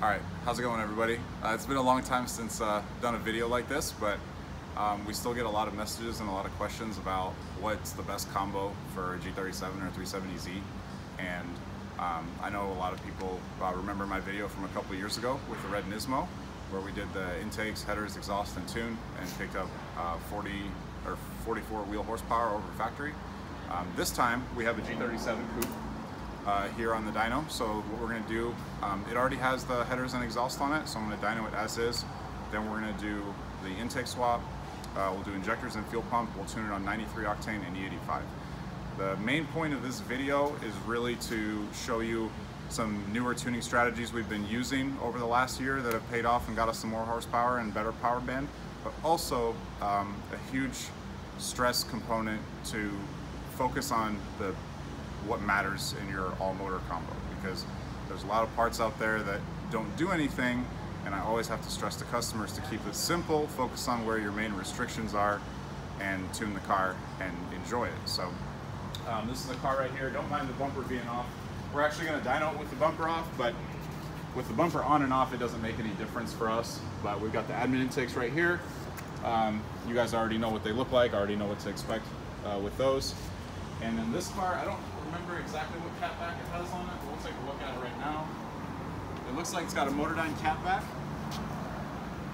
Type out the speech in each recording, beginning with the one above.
Alright, how's it going everybody? It's been a long time since done a video like this, but we still get a lot of messages and a lot of questions about what's the best combo for a G37 or 370Z. And I know a lot of people remember my video from a couple years ago with the red Nismo, where we did the intakes, headers, exhaust, and tune, and picked up 40 or 44 wheel horsepower over factory. This time we have a G37 coupe here on the dyno. So what we're going to do, it already has the headers and exhaust on it, so I'm going to dyno it as is. Then we're going to do the intake swap, we'll do injectors and fuel pump, we'll tune it on 93 octane and E85. The main point of this video is really to show you some newer tuning strategies we've been using over the last year that have paid off and got us some more horsepower and better power band, but also a huge stress component to focus on what matters in your all-motor combo, because there's a lot of parts out there that don't do anything, and I always have to stress to customers to keep it simple, focus on where your main restrictions are, and tune the car and enjoy it. So this is the car right here. Don't mind the bumper being off. We're actually going to dyno it with the bumper off, but with the bumper on and off, it doesn't make any difference for us. But we've got the admin intakes right here. You guys already know what they look like, already know what to expect with those. And then this car, I don't remember exactly what catback it has on it, but we'll take a look at it right now. It looks like it's got a Motordyne catback.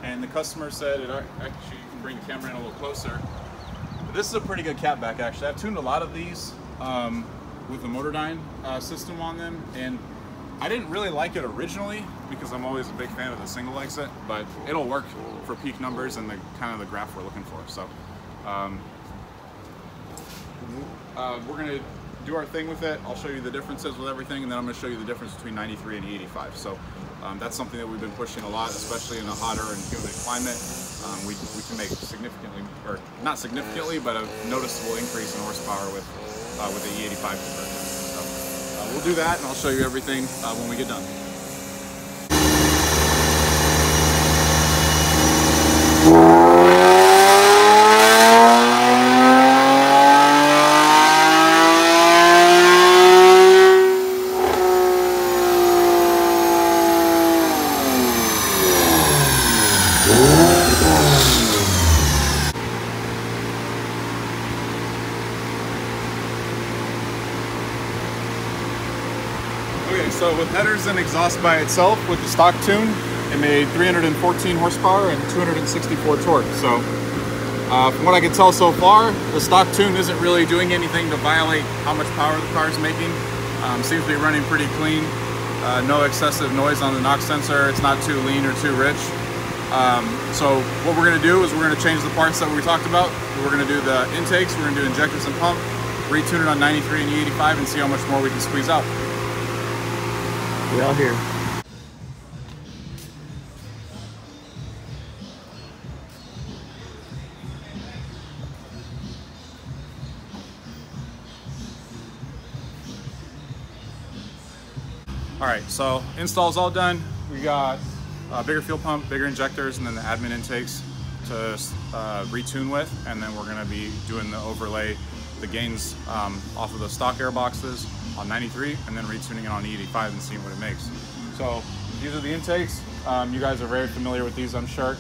And the customer said, actually you can bring the camera in a little closer. But this is a pretty good catback actually. I've tuned a lot of these with the Motordyne system on them, and I didn't really like it originally because I'm always a big fan of the single exit, but it'll work for peak numbers and the kind of the graph we're looking for. So we're going to do our thing with it. I'll show you the differences with everything, and then I'm going to show you the difference between 93 and E85. So that's something that we've been pushing a lot, especially in a hotter and humid climate. We can make significantly, or not significantly, but a noticeable increase in horsepower with the E85 conversion. So we'll do that, and I'll show you everything when we get done. So with headers and exhaust by itself, with the stock tune, it made 314 horsepower and 264 torque. So from what I can tell so far, the stock tune isn't really doing anything to violate how much power the car is making. Seems to be running pretty clean. No excessive noise on the knock sensor. It's not too lean or too rich. So what we're going to do is we're going to change the parts that we talked about. We're going to do the intakes, we're going to do injectors and pump, retune it on 93 and E85, and see how much more we can squeeze out. We're out here. Alright, so install's all done. We got a bigger fuel pump, bigger injectors, and then the admin intakes to retune with, and then we're going to be doing the overlay, the gains off of the stock air boxes on 93, and then retuning it on E85 and seeing what it makes. So these are the intakes. You guys are very familiar with these, I'm sure.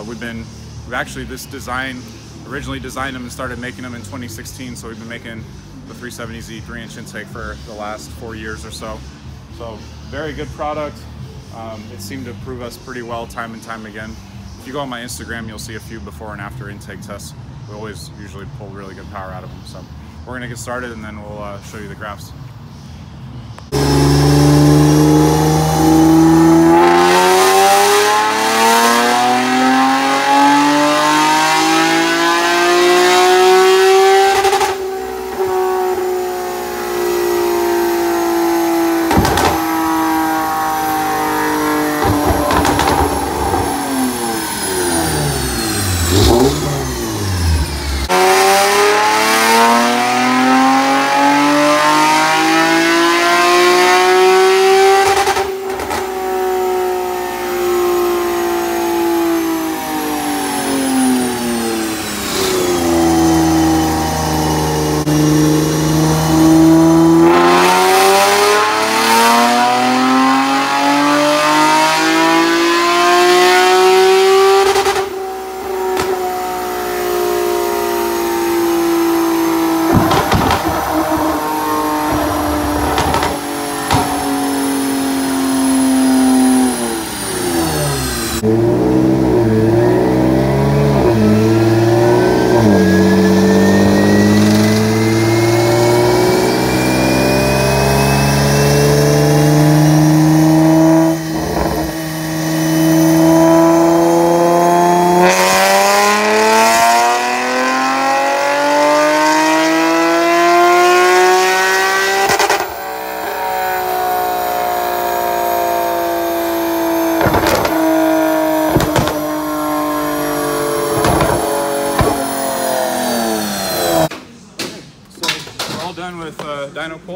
We've actually, this design, originally designed them and started making them in 2016, so we've been making the 370Z 3-inch intake for the last 4 years or so. So very good product. It seemed to prove us pretty well time and time again. If you go on my Instagram, you'll see a few before and after intake tests. We always usually pull really good power out of them. So we're gonna get started, and then we'll show you the graphs.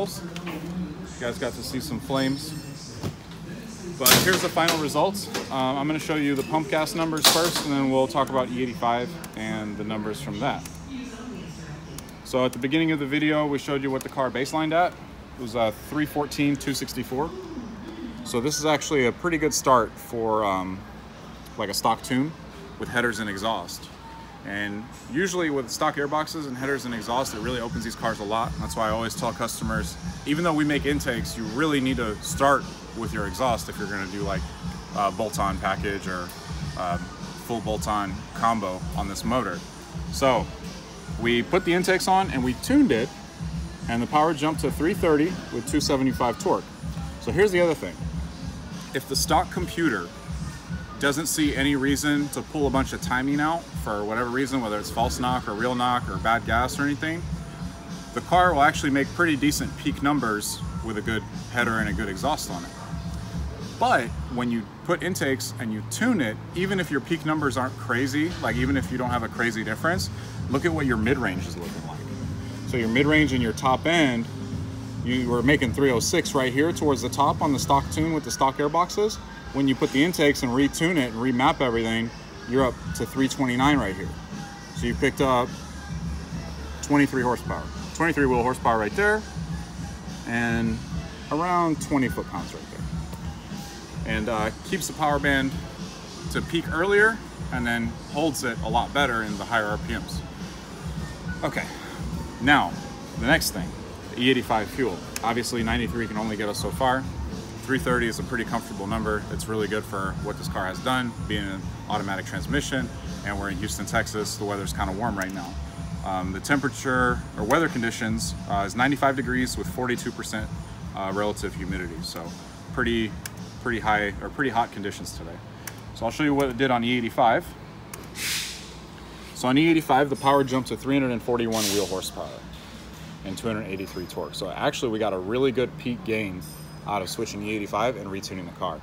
vehicles. You guys got to see some flames. But here's the final results. I'm going to show you the pump gas numbers first, and then we'll talk about E85 and the numbers from that. So at the beginning of the video, we showed you what the car baselined at. It was 314, 264. So this is actually a pretty good start for like a stock tune with headers and exhaust. And usually with stock airboxes and headers and exhaust, it really opens these cars a lot. That's why I always tell customers, even though we make intakes, you really need to start with your exhaust if you're going to do like a bolt-on package or full bolt-on combo on this motor. So we put the intakes on and we tuned it, and the power jumped to 330 with 275 torque. So here's the other thing. If the stock computer doesn't see any reason to pull a bunch of timing out for whatever reason, whether it's false knock or real knock or bad gas or anything, the car will actually make pretty decent peak numbers with a good header and a good exhaust on it. But when you put intakes and you tune it, even if your peak numbers aren't crazy, like even if you don't have a crazy difference, look at what your mid-range is looking like. So your mid-range and your top end, you were making 306 right here towards the top on the stock tune with the stock airboxes. When you put the intakes and retune it and remap everything, you're up to 329 right here. So you picked up 23 horsepower, 23 wheel horsepower right there, and around 20 foot-pounds right there. And keeps the power band to peak earlier and then holds it a lot better in the higher RPMs. Okay, now the next thing, the E85 fuel. Obviously 93 can only get us so far. 330 is a pretty comfortable number. It's really good for what this car has done, being an automatic transmission, and we're in Houston, Texas. The weather's kind of warm right now. The temperature or weather conditions is 95 degrees with 42% relative humidity. So pretty high or pretty hot conditions today. So I'll show you what it did on E85. So on E85, the power jumped to 341 wheel horsepower and 283 torque. So actually we got a really good peak gain out of switching E85 and retuning the car.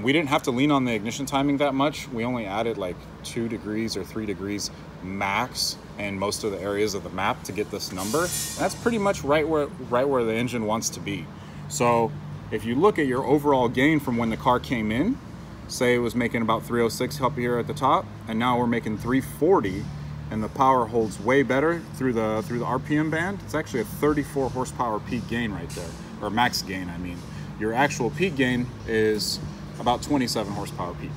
We didn't have to lean on the ignition timing that much. We only added like 2 degrees or 3 degrees max in most of the areas of the map to get this number. That's pretty much right where the engine wants to be. So if you look at your overall gain from when the car came in, say it was making about 306 up here at the top, and now we're making 340, and the power holds way better through the RPM band. It's actually a 34 horsepower peak gain right there, or max gain, I mean. Your actual peak gain is about 27 horsepower peak.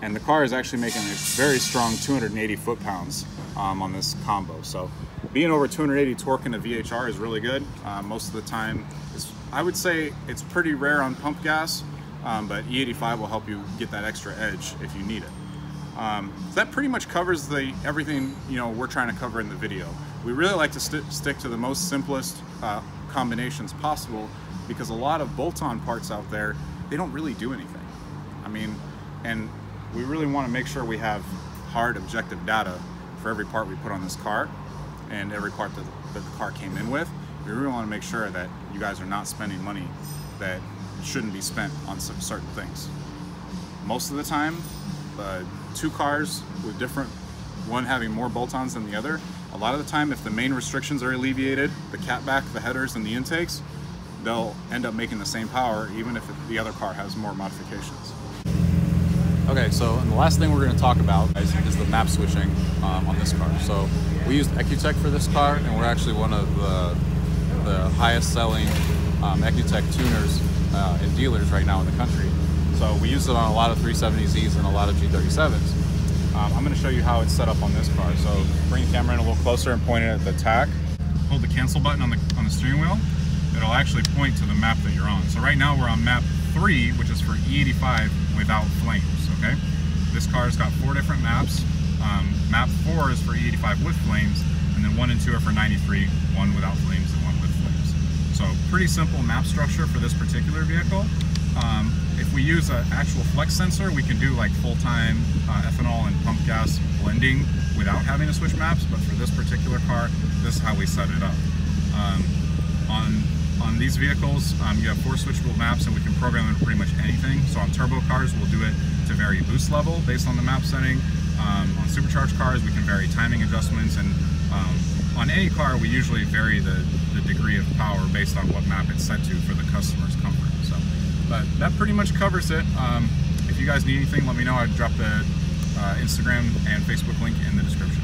And the car is actually making a very strong 280 foot-pounds on this combo. So being over 280 torque in a VHR is really good. Most of the time, I would say it's pretty rare on pump gas, but E85 will help you get that extra edge if you need it. So that pretty much covers everything we're trying to cover in the video. We really like to stick to the most simplest combinations possible, because a lot of bolt-on parts out there, they don't really do anything. I mean, and we really want to make sure we have hard objective data for every part we put on this car and every part that the car came in with. We really want to make sure that you guys are not spending money that shouldn't be spent on some certain things. Most of the time, two cars with one having more bolt-ons than the other, a lot of the time if the main restrictions are alleviated, the catback, the headers, and the intakes, they'll end up making the same power even if the other car has more modifications. Okay, so the last thing we're going to talk about is the map switching on this car. So we used ECUTEK for this car, and we're actually one of the highest selling ECUTEK tuners and dealers right now in the country. So we use it on a lot of 370Zs and a lot of G37s. I'm going to show you how it's set up on this car. So bring the camera in a little closer and point it at the tach. Hold the cancel button on the steering wheel. It'll actually point to the map that you're on. So right now we're on map 3, which is for E85 without flames, okay? This car's got 4 different maps. Map 4 is for E85 with flames, and then 1 and 2 are for 93, 1 without flames and 1 with flames. So pretty simple map structure for this particular vehicle. If we use an actual flex sensor, we can do like full-time ethanol and pump gas blending without having to switch maps, but for this particular car, this is how we set it up. On these vehicles, you have 4 switchable maps, and we can program them to pretty much anything. So on turbo cars, we'll do it to vary boost level based on the map setting. On supercharged cars, we can vary timing adjustments and on any car, we usually vary the degree of power based on what map it's set to for the customer's comfort. So, but that pretty much covers it. If you guys need anything, let me know. I'd drop the Instagram and Facebook link in the description.